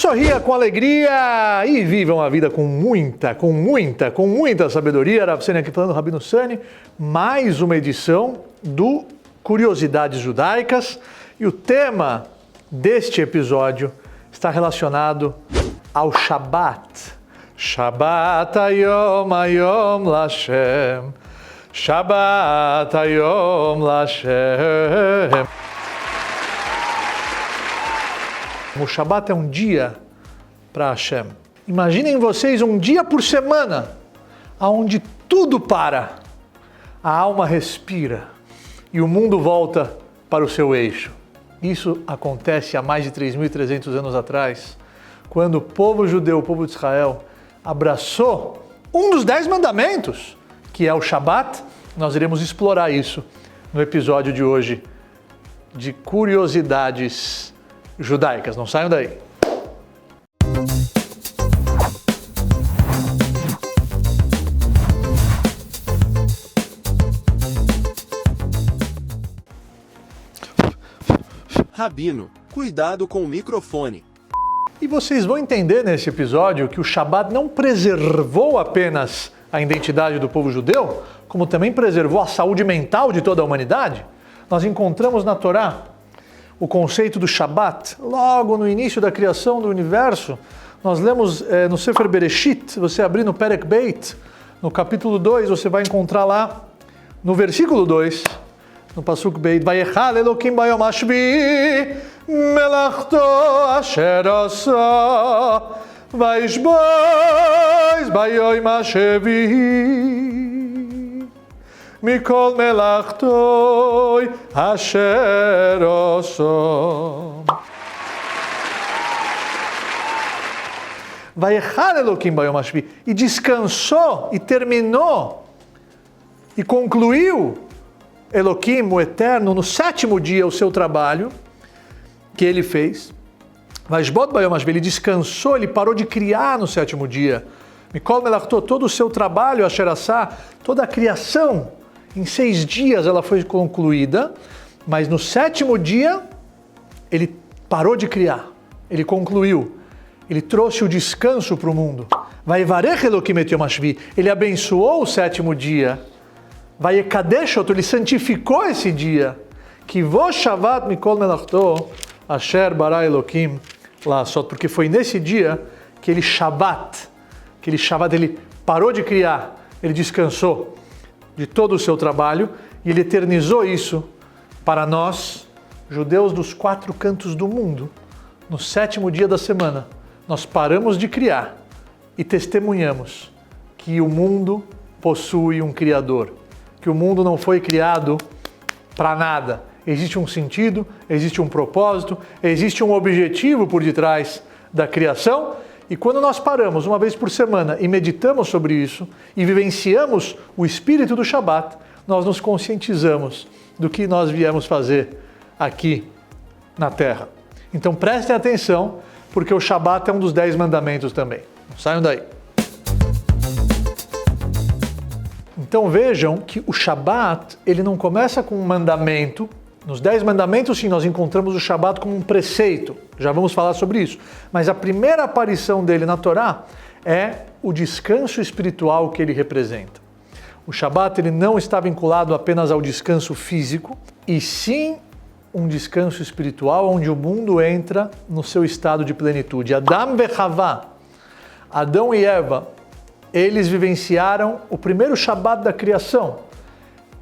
Sorria com alegria e vivam a vida com muita sabedoria. Rav Sani aqui falando, Rabino Sani, mais uma edição do Curiosidades Judaicas. E o tema deste episódio está relacionado ao Shabbat. Shabbat Hayom Hayom Lashem. Shabbat Hayom Lashem. O Shabbat é um dia para Hashem. Imaginem vocês um dia por semana, onde tudo para, a alma respira e o mundo volta para o seu eixo. Isso acontece há mais de 3.300 anos atrás, quando o povo judeu, o povo de Israel, abraçou um dos 10 mandamentos, que é o Shabbat. Nós iremos explorar isso no episódio de hoje de Curiosidades Judaicas. Não saiam daí. Rabino, cuidado com o microfone. E vocês vão entender nesse episódio que o Shabbat não preservou apenas a identidade do povo judeu, como também preservou a saúde mental de toda a humanidade. Nós encontramos na Torá o conceito do Shabbat, logo no início da criação do universo. Nós lemos no Sefer Bereshit, você abrir no Perek Beit, no capítulo 2, você vai encontrar lá, no versículo 2, no Pasuk Beit, Vayechal Elokim bayom hashvi, melachto asher asa, vayishboz bayom hashevi. Mikol melachtoi asher oso. Vayechal Elokim bayom hashvi. E descansou, e terminou, e concluiu Elokim, o Eterno, no 7º dia o seu trabalho que ele fez. Vayishbot bayom hashvi. Ele descansou, ele parou de criar no 7º dia. Mikol melachto, todo o seu trabalho, asher asa, toda a criação, em 6 dias ela foi concluída, mas no 7º dia ele parou de criar, ele concluiu, ele trouxe o descanso para o mundo. Vayevarech Elokim et yom hashvi, ele abençoou o 7º dia. Vayekadesh oto, ele santificou esse dia. Ki vo shavat mikol melachto asher bara Elokim la'asot, porque foi nesse dia que ele Shabbat, ele parou de criar, ele descansou de todo o seu trabalho e ele eternizou isso para nós, judeus dos 4 cantos do mundo. No 7º dia da semana, nós paramos de criar e testemunhamos que o mundo possui um Criador, que o mundo não foi criado para nada. Existe um sentido, existe um propósito, existe um objetivo por detrás da criação. E quando nós paramos uma vez por semana e meditamos sobre isso e vivenciamos o espírito do Shabbat, nós nos conscientizamos do que nós viemos fazer aqui na Terra. Então prestem atenção, porque o Shabbat é um dos 10 mandamentos também. Não saiam daí. Então vejam que o Shabbat, ele não começa com um mandamento. Nos 10 mandamentos, sim, nós encontramos o Shabbat como um preceito. Já vamos falar sobre isso. Mas a primeira aparição dele na Torá é o descanso espiritual que ele representa. O Shabbat ele não está vinculado apenas ao descanso físico, e sim um descanso espiritual onde o mundo entra no seu estado de plenitude. Adam ve Havá, Adão e Eva, eles vivenciaram o primeiro Shabbat da criação,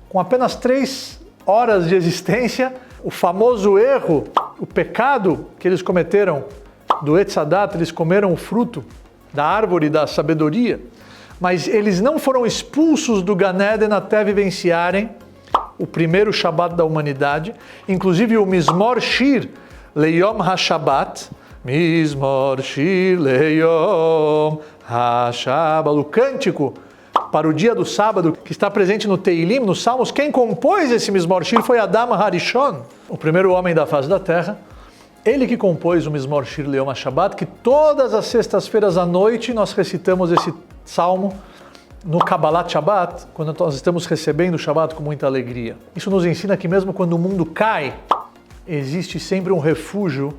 com apenas 3 horas de existência. O famoso erro, o pecado que eles cometeram do Etz Hadat, eles comeram o fruto da árvore da sabedoria, mas eles não foram expulsos do Gan Eden até vivenciarem o primeiro Shabbat da humanidade. Inclusive o Mizmor Shir Leyom HaShabbat, Mizmor Shir Leyom HaShabbat, o cântico para o dia do sábado, que está presente no Teilim, nos Salmos. Quem compôs esse Mizmor Shir foi Adam Harishon, o primeiro homem da face da terra. Ele que compôs o Mizmor Shir Leyom HaShabbat, que todas as sextas-feiras à noite nós recitamos esse salmo no Kabbalat Shabbat, quando nós estamos recebendo o Shabbat com muita alegria. Isso nos ensina que mesmo quando o mundo cai, existe sempre um refúgio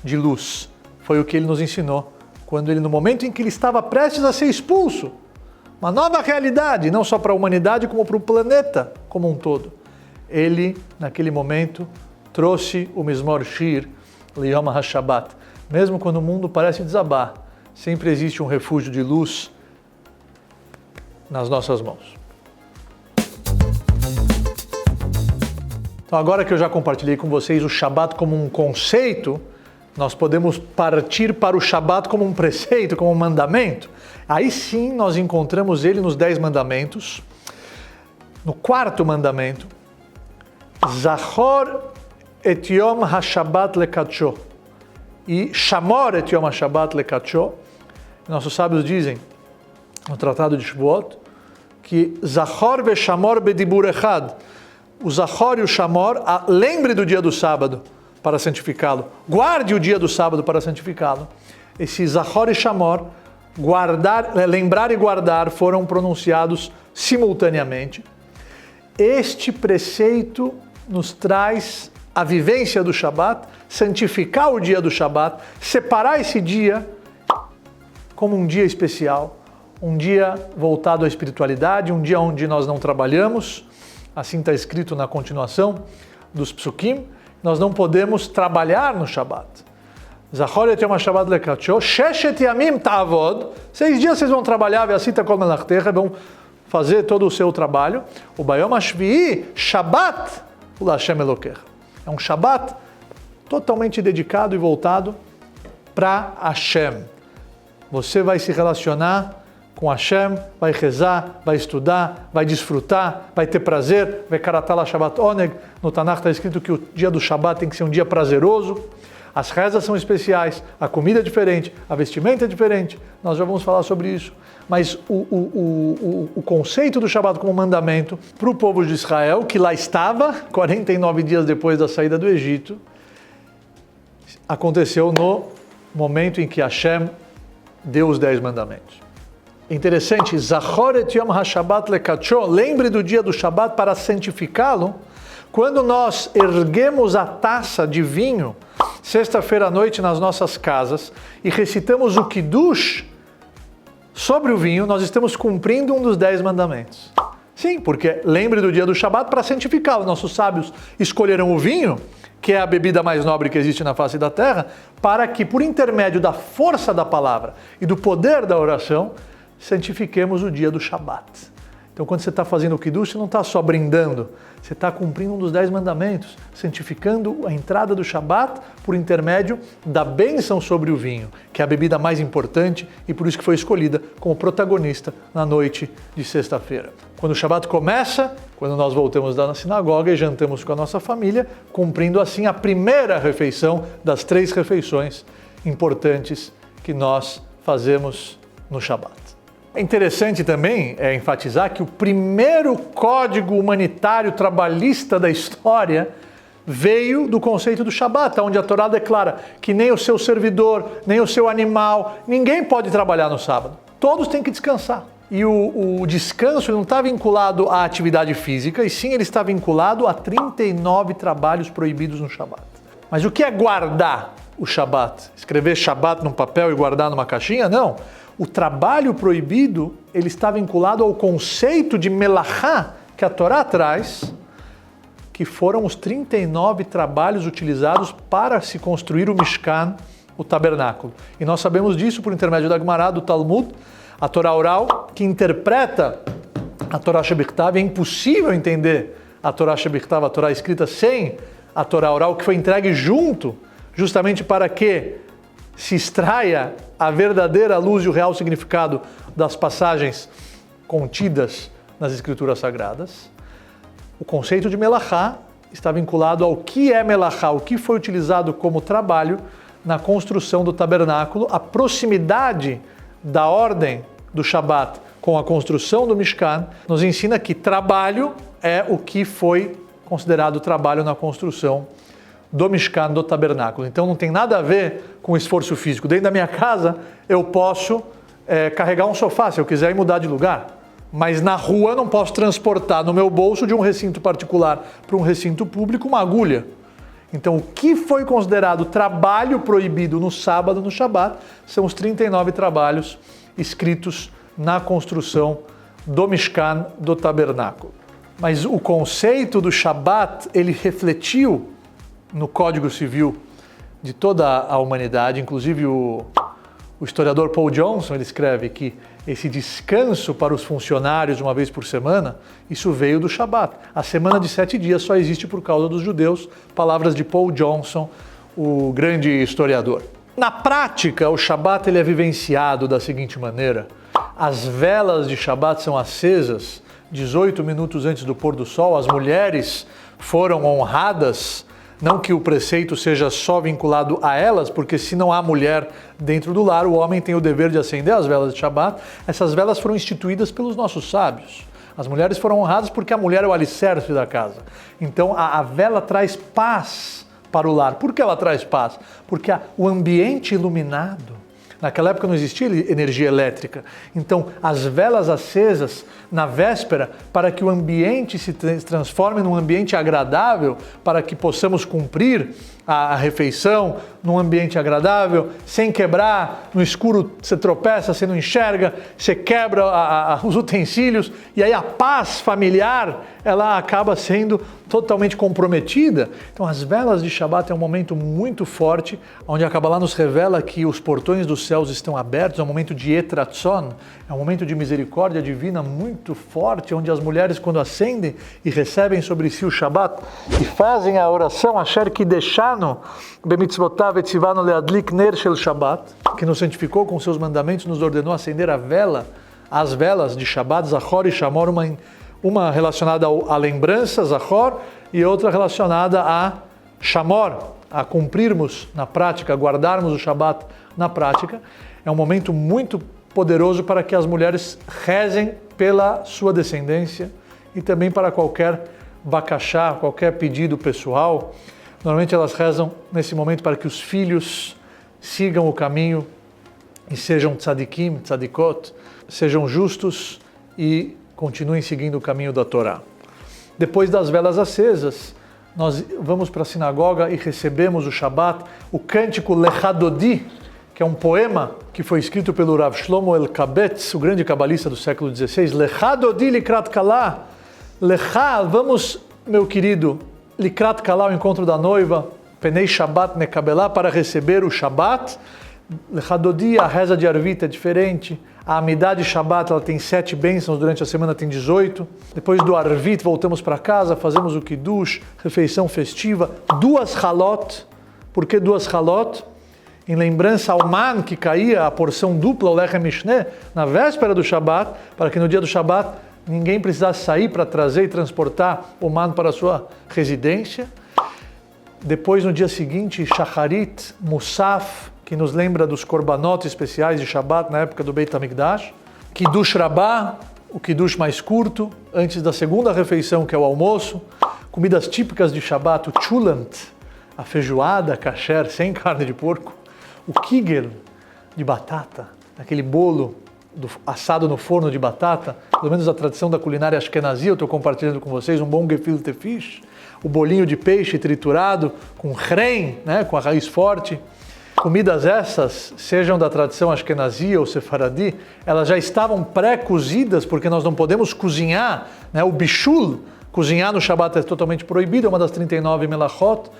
de luz. foi o que ele nos ensinou quando ele, no momento em que ele estava prestes a ser expulso, uma nova realidade, não só para a humanidade, como para o planeta como um todo. Ele, naquele momento, trouxe o Mizmor Shir, Liyom HaShabbat. Mesmo quando o mundo parece desabar, sempre existe um refúgio de luz nas nossas mãos. Então, agora que eu já compartilhei com vocês o Shabat como um conceito, nós podemos partir para o Shabat como um preceito, como um mandamento. Aí sim nós encontramos ele nos 10 mandamentos. No 4º mandamento, Zachor et Yom HaShabbat lekadsho. E Shamor et Yom HaShabbat lekadsho. Nossos sábios dizem, no Tratado de Shavuot, que Zachor ve Shamor bedibur echad. O Zachor e o Shamor, lembre do dia do sábado para santificá-lo. Guarde o dia do sábado para santificá-lo. Esse Zachor e Shamor, lembrar e guardar, foram pronunciados simultaneamente. Este preceito nos traz a vivência do Shabat, santificar o dia do Shabat, separar esse dia como um dia especial, um dia voltado à espiritualidade, um dia onde nós não trabalhamos. Assim está escrito na continuação dos Psukim, nós não podemos trabalhar no Shabat. Zachor et Yom HaShabbat lekadsho, sheshet yamim ta'avod, 6 dias vocês vão trabalhar, ve'asita kol melachtecha, vão fazer todo o seu trabalho. O Bayom HaShvi'i, Shabat u'Lashem Elokecha. É um Shabat totalmente dedicado e voltado para Hashem. Você vai se relacionar com Hashem, vai rezar, vai estudar, vai desfrutar, vai ter prazer, vai karatala Shabbat oneg. No Tanakh está escrito que o dia do Shabbat tem que ser um dia prazeroso. As rezas são especiais, a comida é diferente, a vestimenta é diferente. Nós já vamos falar sobre isso. Mas o conceito do Shabbat como mandamento para o povo de Israel, que lá estava, 49 dias depois da saída do Egito, aconteceu no momento em que Hashem deu os 10 mandamentos. Interessante, Zachor et Yom HaShabbat lekadsho, lembre do dia do Shabat para santificá-lo. Quando nós erguemos a taça de vinho, sexta-feira à noite nas nossas casas, e recitamos o Kiddush sobre o vinho, nós estamos cumprindo um dos 10 mandamentos. Sim, porque lembre do dia do Shabat para santificá-lo. Nossos sábios escolheram o vinho, que é a bebida mais nobre que existe na face da terra, para que, por intermédio da força da palavra e do poder da oração, santifiquemos o dia do Shabat. Então, quando você está fazendo o Kiddush, você não está só brindando, você está cumprindo um dos 10 mandamentos, santificando a entrada do Shabat por intermédio da bênção sobre o vinho, que é a bebida mais importante e por isso que foi escolhida como protagonista na noite de sexta-feira. Quando o Shabat começa, quando nós voltamos da sinagoga e jantamos com a nossa família, cumprindo assim a primeira refeição das 3 refeições importantes que nós fazemos no Shabat. É interessante também enfatizar que o primeiro código humanitário trabalhista da história veio do conceito do Shabat, onde a Torá declara que nem o seu servidor, nem o seu animal, ninguém pode trabalhar no sábado. Todos têm que descansar. E o descanso não está vinculado à atividade física, e sim ele está vinculado a 39 trabalhos proibidos no Shabat. Mas o que é guardar o Shabat? Escrever Shabat num papel e guardar numa caixinha? Não. O trabalho proibido, ele está vinculado ao conceito de melachá que a Torá traz, que foram os 39 trabalhos utilizados para se construir o Mishkan, o tabernáculo. E nós sabemos disso por intermédio da Gemara, do Talmud, a Torá oral, que interpreta a Torá Shebichtav. É impossível entender a Torá Shebichtav, a Torá escrita, sem a Torá oral, que foi entregue junto, justamente para que se extraia a verdadeira luz e o real significado das passagens contidas nas Escrituras Sagradas. O conceito de melachá está vinculado ao que é melachá, o que foi utilizado como trabalho na construção do tabernáculo, a proximidade da ordem do Shabat com a construção do Mishkan, nos ensina que trabalho é o que foi considerado trabalho na construção do Mishkan, do tabernáculo. Então não tem nada a ver com esforço físico. Dentro da minha casa eu posso carregar um sofá se eu quiser e mudar de lugar. Mas na rua eu não posso transportar no meu bolso de um recinto particular para um recinto público uma agulha. Então, o que foi considerado trabalho proibido no sábado, no Shabat, são os 39 trabalhos escritos na construção do Mishkan, do tabernáculo. Mas o conceito do Shabat, ele refletiu no Código Civil de toda a humanidade, inclusive o historiador Paul Johnson, ele escreve que esse descanso para os funcionários uma vez por semana, isso veio do Shabat. A semana de 7 dias só existe por causa dos judeus, palavras de Paul Johnson, o grande historiador. Na prática, o Shabat ele é vivenciado da seguinte maneira: as velas de Shabat são acesas 18 minutos antes do pôr do sol, as mulheres foram honradas. Não que o preceito seja só vinculado a elas, porque se não há mulher dentro do lar, o homem tem o dever de acender as velas de Shabat. Essas velas foram instituídas pelos nossos sábios. As mulheres foram honradas porque a mulher é o alicerce da casa. Então a vela traz paz para o lar. Por que ela traz paz? Porque o ambiente iluminado, naquela época não existia energia elétrica. Então, as velas acesas na véspera, para que o ambiente se transforme num ambiente agradável, para que possamos cumprir a refeição num ambiente agradável, sem quebrar, no escuro você tropeça, você não enxerga, você quebra os utensílios, e aí a paz familiar, ela acaba sendo totalmente comprometida. Então as velas de Shabat é um momento muito forte, onde a Kabbalah nos revela que os portões dos céus estão abertos, é um momento de Etratzon, é um momento de misericórdia divina muito forte, onde as mulheres, quando acendem e recebem sobre si o Shabat e fazem a oração Asher Kideshanu bemitzvotav etzivanu leadlik ner shel Shabat, que nos santificou com seus mandamentos, nos ordenou acender as velas de Shabat, Zachor e Shamor, uma relacionada à lembrança, Zachor, e outra relacionada a Shamor, a cumprirmos na prática, guardarmos o Shabat na prática. É um momento muito poderoso para que as mulheres rezem pela sua descendência e também para qualquer bakashá, qualquer pedido pessoal. Normalmente elas rezam nesse momento para que os filhos sigam o caminho e sejam tzadikim, tzadikot, sejam justos e continuem seguindo o caminho da Torá. Depois das velas acesas, nós vamos para a sinagoga e recebemos o Shabat, o cântico Lechadodi, que é um poema que foi escrito pelo Rav Shlomo Elkabetz, o grande cabalista do século XVI. Lechadodi likrat kala, Lechá, vamos, meu querido, likrat kala, o encontro da noiva, penei Shabat nekabelá, para receber o Shabat. Lechadodi, a reza de Arvit é diferente. A Amidah de Shabat, ela tem 7 bênçãos, durante a semana tem 18. Depois do Arvit, voltamos para casa, fazemos o Kiddush, refeição festiva, 2 halot. Por que 2 halot? Em lembrança ao man que caía, a porção dupla, o Lechem Mishneh, na véspera do Shabat, para que no dia do Shabat ninguém precisasse sair para trazer e transportar o man para a sua residência. Depois, no dia seguinte, Shacharit, Musaf, que nos lembra dos korbanot especiais de Shabat na época do Beit HaMikdash. Kiddush Rabbah, o Kiddush mais curto, antes da segunda refeição, que é o almoço. Comidas típicas de Shabat, o chulant, a feijoada kasher sem carne de porco. O kigel, de batata, aquele bolo assado no forno de batata, pelo menos a tradição da culinária ashkenazi, eu estou compartilhando com vocês, um bom gefilte fish. O bolinho de peixe triturado com hren, né, com a raiz forte. Comidas essas, sejam da tradição ashkenazi ou sefaradi, elas já estavam pré-cozidas, porque nós não podemos cozinhar, né? O bishul, cozinhar no Shabat é totalmente proibido, é uma das 39 melachot,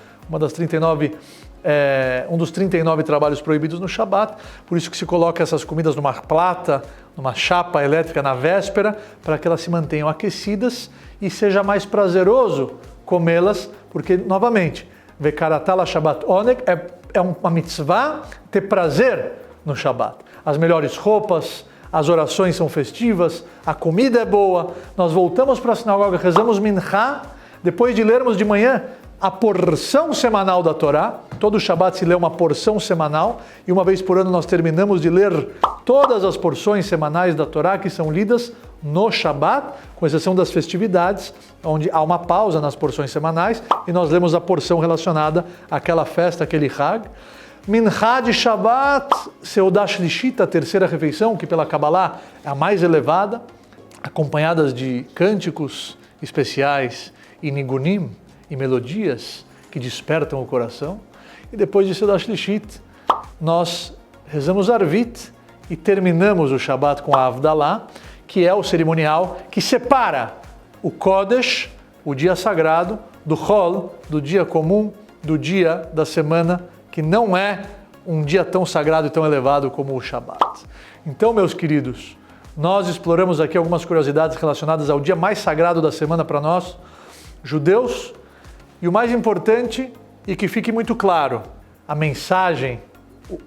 um dos 39 trabalhos proibidos no Shabat, por isso que se coloca essas comidas numa plata, numa chapa elétrica na véspera, para que elas se mantenham aquecidas e seja mais prazeroso comê-las, porque, novamente, Vekaratala Shabbat Oneg é uma mitzvah ter prazer no Shabat. As melhores roupas, as orações são festivas, a comida é boa, nós voltamos para a sinagoga, rezamos Minchá, depois de lermos de manhã a porção semanal da Torá. Todo Shabat se lê uma porção semanal e uma vez por ano nós terminamos de ler todas as porções semanais da Torá que são lidas no Shabat, com exceção das festividades, onde há uma pausa nas porções semanais e nós lemos a porção relacionada àquela festa, aquele Hag. Minchá de Shabat, Seudah Shlishit, a terceira refeição, que pela Kabbalah é a mais elevada, acompanhadas de cânticos especiais e nigunim, e melodias que despertam o coração. E depois de Seudat Shlishit, nós rezamos Arvit e terminamos o Shabat com a Havdalah, que é o cerimonial que separa o Kodesh, o dia sagrado, do Chol, do dia comum, do dia da semana, que não é um dia tão sagrado e tão elevado como o Shabat. Então, meus queridos, nós exploramos aqui algumas curiosidades relacionadas ao dia mais sagrado da semana para nós, judeus, e o mais importante, e que fique muito claro, a mensagem,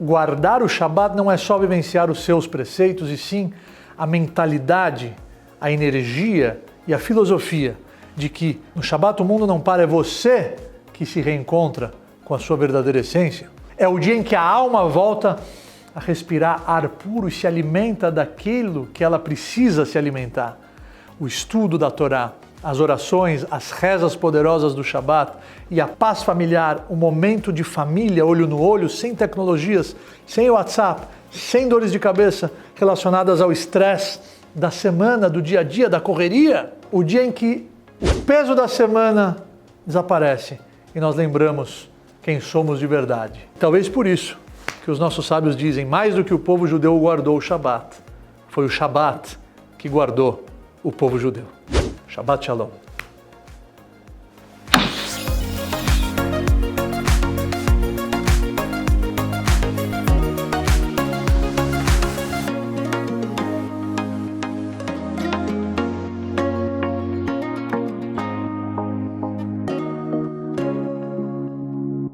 guardar o Shabat não é só vivenciar os seus preceitos, e sim a mentalidade, a energia e a filosofia de que no Shabat o mundo não para, é você que se reencontra com a sua verdadeira essência. É o dia em que a alma volta a respirar ar puro e se alimenta daquilo que ela precisa se alimentar. O estudo da Torá, as orações, as rezas poderosas do Shabat e a paz familiar, o momento de família, olho no olho, sem tecnologias, sem WhatsApp, sem dores de cabeça relacionadas ao estresse da semana, do dia a dia, da correria. O dia em que o peso da semana desaparece e nós lembramos quem somos de verdade. Talvez por isso que os nossos sábios dizem, mais do que o povo judeu guardou o Shabat, foi o Shabat que guardou o povo judeu. Shabbat Shalom.